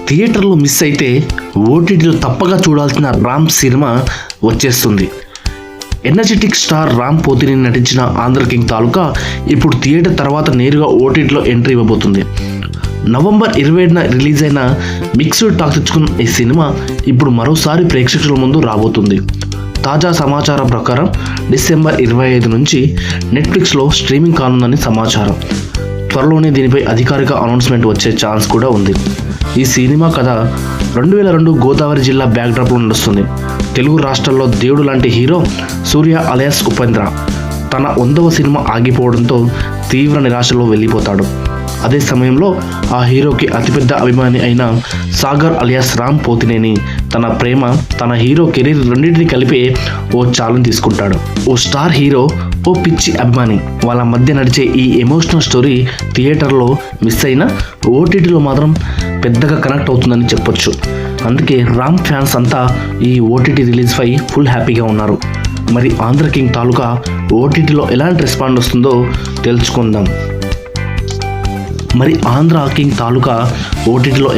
థియేటర్లో మిస్ అయితే ఓటీటీలో తప్పగా చూడాల్సిన రామ్ సినిమా వచ్చేస్తుంది. ఎనర్జెటిక్ స్టార్ రామ్ పోతినేని నటించిన ఆంధ్ర కింగ్ తాలూకా ఇప్పుడు థియేటర్ తర్వాత నేరుగా ఓటీటీలో ఎంట్రీ ఇవ్వబోతుంది. నవంబర్ 27న రిలీజ్ అయిన మిక్స్డ్ టాక్ తెచ్చుకున్న ఈ సినిమా ఇప్పుడు మరోసారి ప్రేక్షకుల ముందు రాబోతుంది. తాజా సమాచారం ప్రకారం డిసెంబర్ 25 నుంచి నెట్ఫ్లిక్స్లో స్ట్రీమింగ్ కానుందని సమాచారం. త్వరలోనే దీనిపై అధికారిక అనౌన్స్మెంట్ వచ్చే ఛాన్స్ కూడా ఉంది. ఈ సినిమా కథ 2002 గోదావరి జిల్లా బ్యాక్డ్రాప్లో నడుస్తుంది. తెలుగు రాష్ట్రాల్లో దేవుడు లాంటి హీరో సూర్య అలియాస్ ఉపేంద్ర తన 100వ సినిమా ఆగిపోవడంతో తీవ్ర నిరాశలో వెళ్ళిపోతాడు. అదే సమయంలో ఆ హీరోకి అతిపెద్ద అభిమాని అయిన సాగర్ అలియాస్ రామ్ పోతినేని తన ప్రేమ, తన హీరో కెరీర్ రెండింటిని కలిపి ఓ ఛాలెంజ్ తీసుకుంటాడు. ఓ స్టార్ హీరో, ఓ పిచ్చి అభిమాని, వాళ్ళ మధ్య నడిచే ఈ ఎమోషనల్ స్టోరీ థియేటర్లో మిస్ అయినా ఓటీటీలో మాత్రం పెద్దగా కనెక్ట్ అవుతుందని చెప్పొచ్చు. అందుకే రామ్ ఫ్యాన్స్ అంతా ఈ ఓటీటీ రిలీజ్పై ఫుల్ హ్యాపీగా ఉన్నారు. మరి ఆంధ్ర కింగ్ తాలూకా ఓటీటీలో ఎలాంటి రెస్పాండ్ వస్తుందో తెలుసుకుందాం. మరి ఆంధ్ర కింగ్ తాలూకా ఓటీటీలో